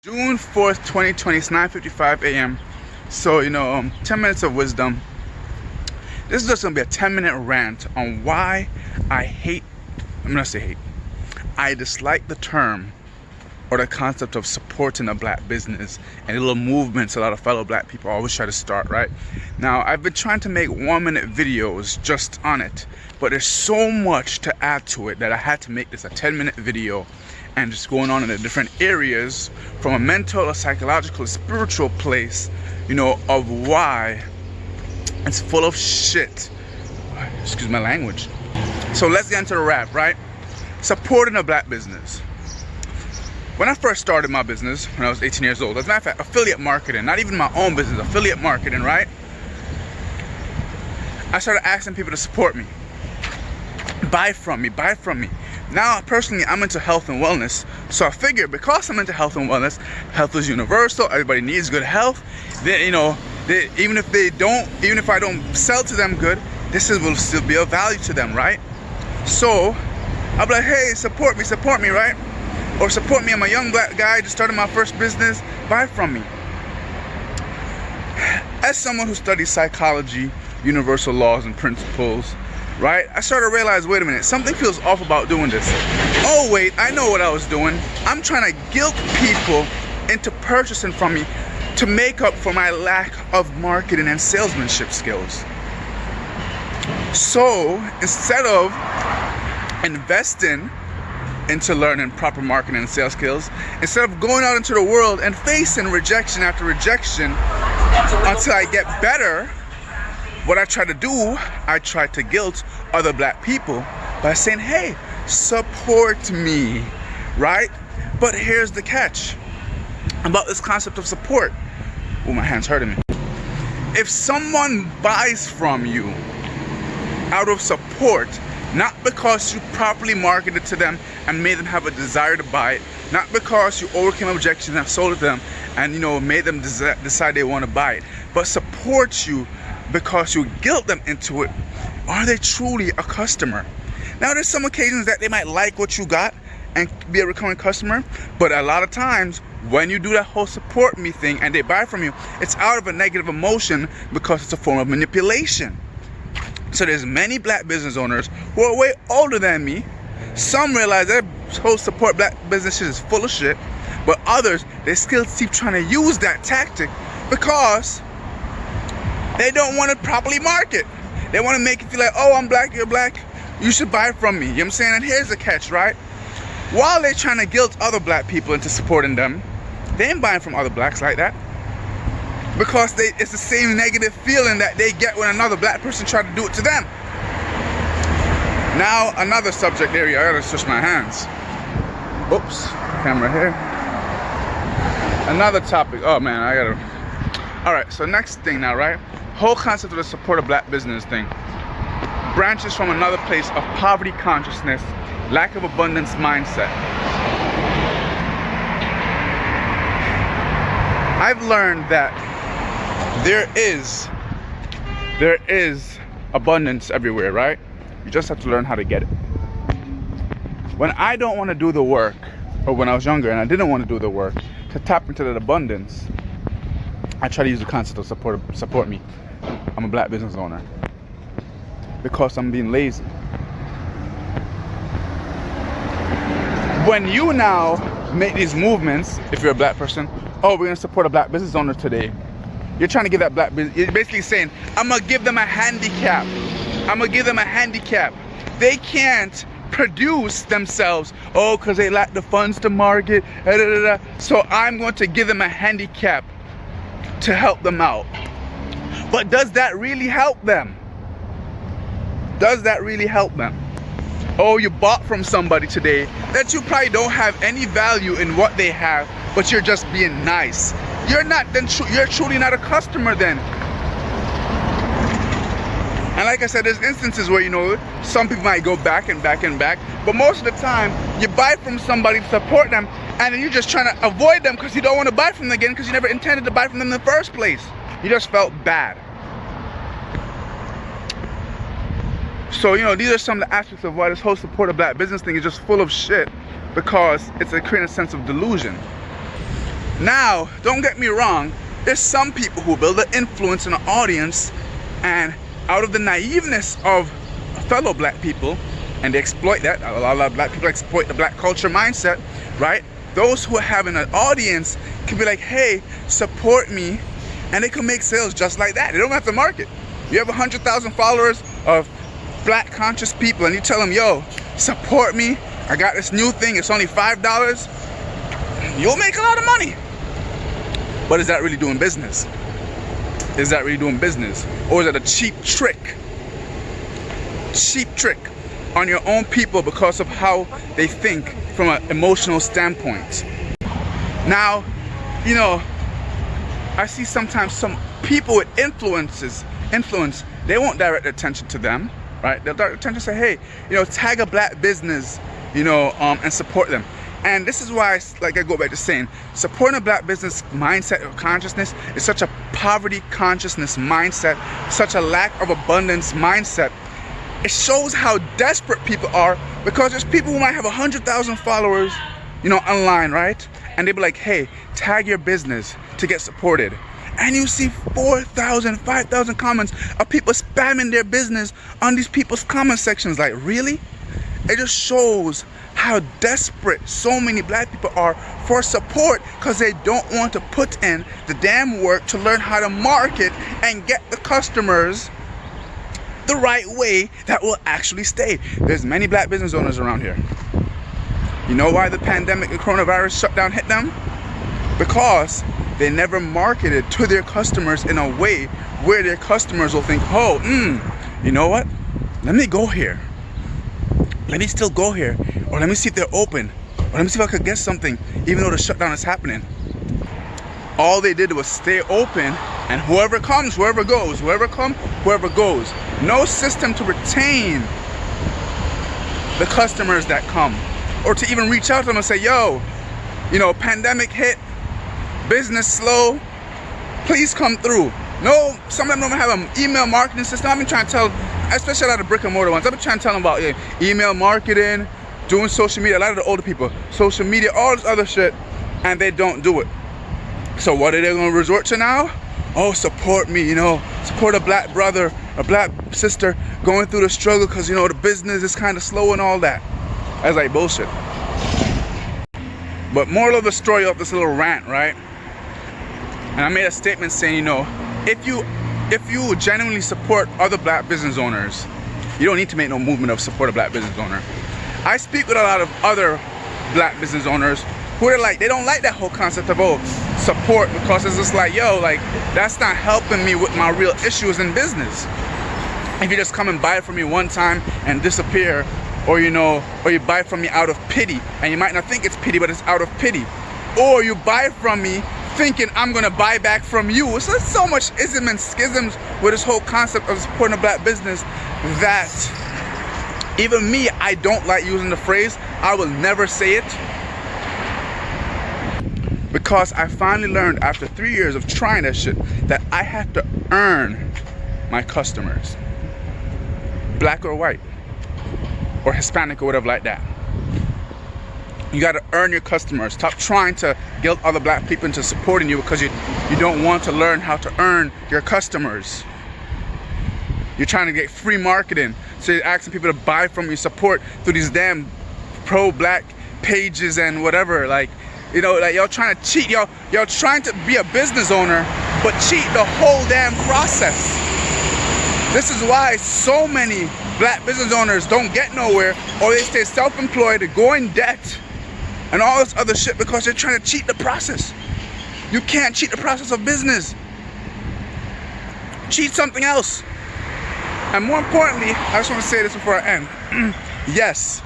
June 4th, 2020, it's 9:55 a.m. So, 10 minutes of wisdom. This is just going to be a 10-minute rant on why I dislike the term or the concept of supporting a black business and the little movements a lot of fellow black people always try to start, right? Now, I've been trying to make 1-minute videos just on it, but there's so much to add to it that I had to make this a 10-minute video and just going on in the different areas from a mental, a psychological, a spiritual place, of why it's full of shit. Excuse my language. So let's get into the rap, right? Supporting a black business. When I first started my business, when I was 18 years old, as a matter of fact, affiliate marketing, not even my own business, affiliate marketing, right? I started asking people to support me. Buy from me. Now, personally, I'm into health and wellness. So I figured because I'm into health and wellness, health is universal, everybody needs good health. Even if I don't sell to them good, will still be of value to them, right? So I'll be like, hey, support me, right? Or support me, I'm a young black guy just started my first business, buy from me. As someone who studies psychology, universal laws and principles, right, I started to realize, wait a minute, something feels off about doing this. Oh wait, I know what I was doing. I'm trying to guilt people into purchasing from me to make up for my lack of marketing and salesmanship skills. So instead of investing into learning proper marketing and sales skills, instead of going out into the world and facing rejection after rejection until I get better, what I try to do, I try to guilt other black people by saying, hey, support me, right? But here's the catch about this concept of support. Oh, my hand's hurting me. If someone buys from you out of support, not because you properly marketed to them and made them have a desire to buy it, not because you overcame objections and sold it to them and made them decide they want to buy it, but support you because you guilt them into it, are they truly a customer? Now, there's some occasions that they might like what you got and be a recurring customer, but a lot of times when you do that whole support me thing and they buy from you, it's out of a negative emotion because it's a form of manipulation. So there's many black business owners who are way older than me. Some realize that whole support black businesses is full of shit, but others, they still keep trying to use that tactic because they don't want to properly market. They want to make it feel like, oh, I'm black, you're black, you should buy from me. You know what I'm saying? And here's the catch, right? While they're trying to guilt other black people into supporting them, they ain't buying from other blacks like that. Because it's the same negative feeling that they get when another black person tries to do it to them. Now, another subject area, I gotta switch my hands. Oops, camera here. Another topic, oh man, all right, so next thing now, right? Whole concept of the support of black business thing branches from another place of poverty consciousness, lack of abundance mindset. I've learned that there is abundance everywhere, right? You just have to learn how to get it. When I don't want to do the work, or when I was younger and I didn't want to do the work to tap into that abundance, I try to use the concept of support me. I'm a black business owner because I'm being lazy. When you now make these movements, if you're a black person, oh, we're gonna support a black business owner today. You're trying to give that black business, you're basically saying, I'm gonna give them a handicap. They can't produce themselves, because they lack the funds to market, so I'm going to give them a handicap to help them out. But does that really help them? Oh, you bought from somebody today that you probably don't have any value in what they have, but you're just being nice. You're truly not a customer then. And like I said, there's instances where, some people might go back, but most of the time, you buy from somebody to support them, and then you're just trying to avoid them because you don't want to buy from them again because you never intended to buy from them in the first place. You just felt bad. So, these are some of the aspects of why this whole support of black business thing is just full of shit, because it's creating a sense of delusion. Now, don't get me wrong, there's some people who build an influence in an audience, and out of the naiveness of fellow black people, and they exploit that. A lot of black people exploit the black culture mindset, right? Those who are having an audience can be like, hey, support me, and they can make sales just like that. They don't have to market. You have 100,000 followers of black conscious people, and you tell them, yo, support me, I got this new thing, it's only $5, you'll make a lot of money. But is that really doing business? Is that really doing business? Or is it a cheap trick? Cheap trick on your own people because of how they think from an emotional standpoint. Now, you know, I see sometimes some people with influence, they won't direct their attention to them, right? They'll direct attention, say, hey, you know, tag a black business, you know, and support them. And this is why, like I go back to saying, supporting a black business mindset or consciousness is such a poverty consciousness mindset, such a lack of abundance mindset. It shows how desperate people are, because there's people who might have 100,000 followers, you know, online, right? And they be like, hey, tag your business to get supported. And you see 4,000, 5,000 comments of people spamming their business on these people's comment sections. Like, really? It just shows how desperate so many black people are for support, because they don't want to put in the damn work to learn how to market and get the customers the right way that will actually stay. There's many black business owners around here. You know why the pandemic and coronavirus shutdown hit them? Because they never marketed to their customers in a way where their customers will think, oh, you know what? Let me go here. Let me still go here. Or let me see if they're open. Or let me see if I could get something, even though the shutdown is happening. All they did was stay open, and whoever comes, whoever goes, whoever comes, whoever goes. No system to retain the customers that come, or to even reach out to them and say, yo, you know, pandemic hit, business slow, please come through. No, some of them don't have an email marketing system. I've been trying to tell, especially a lot of brick and mortar ones, I've been trying to tell them about email marketing, doing social media, a lot of the older people, social media, all this other shit, and they don't do it. So what are they going to resort to now? Oh, support me, you know, support a black brother, a black sister going through the struggle because, you know, the business is kind of slow and all that. That's like bullshit. But moral of the story of this little rant, right? And I made a statement saying, you know, if you genuinely support other black business owners, you don't need to make no movement of support a black business owner. I speak with a lot of other black business owners who are like, they don't like that whole concept of, oh, support, because it's just like, yo, like, that's not helping me with my real issues in business. If you just come and buy from me one time and disappear, or, you know, or you buy from me out of pity, and you might not think it's pity, but it's out of pity. Or you buy from me thinking I'm gonna buy back from you. So there's so much ism and schisms with this whole concept of supporting a black business that even me, I don't like using the phrase. I will never say it, because I finally learned after 3 years of trying that shit that I have to earn my customers, black or white or Hispanic or whatever like that. You got to earn your customers. Stop trying to guilt other black people into supporting you because you don't want to learn how to earn your customers. You're trying to get free marketing, so you're asking people to buy from you, support through these damn pro-black pages and whatever. Like, you know, like y'all trying to cheat. Y'all trying to be a business owner, but cheat the whole damn process. This is why so many black business owners don't get nowhere, or they stay self-employed, go in debt, and all this other shit, because they're trying to cheat the process. You can't cheat the process of business. Cheat something else. And more importantly, I just want to say this before I end. Yes,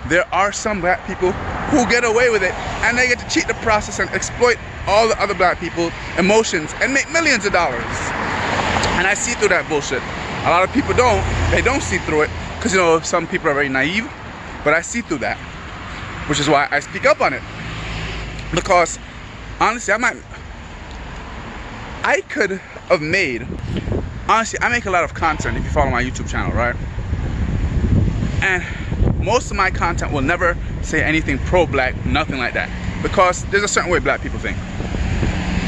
there are some black people who get away with it, and they get to cheat the process and exploit all the other black people's emotions and make millions of dollars. And I see through that bullshit. A lot of people don't. They don't see through it because, you know, some people are very naive, but I see through that, which is why I speak up on it. Because honestly, I could have made, honestly, I make a lot of content if you follow my YouTube channel, right? And most of my content will never say anything pro-black, nothing like that, because there's a certain way black people think.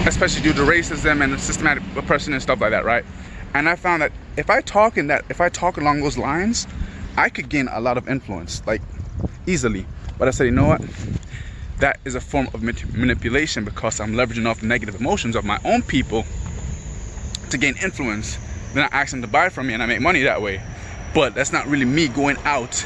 especially due to racism and systematic oppression and stuff like that, right? And I found that if I talk along those lines, I could gain a lot of influence, like easily. But I said, you know what? That is a form of manipulation, because I'm leveraging off the negative emotions of my own people to gain influence. Then I ask them to buy from me and I make money that way. But that's not really me going out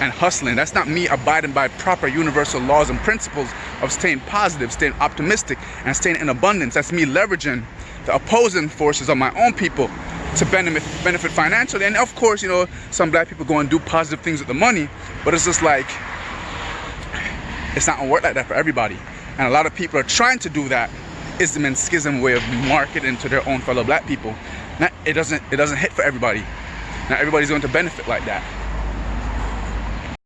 and hustling. That's not me abiding by proper universal laws and principles of staying positive, staying optimistic, and staying in abundance. That's me leveraging the opposing forces of my own people to benefit financially. And of course, you know, some black people go and do positive things with the money, but it's just like, it's not gonna work like that for everybody. And a lot of people are trying to do that ism and schism way of marketing to their own fellow black people. It doesn't hit for everybody. Not everybody's going to benefit like that.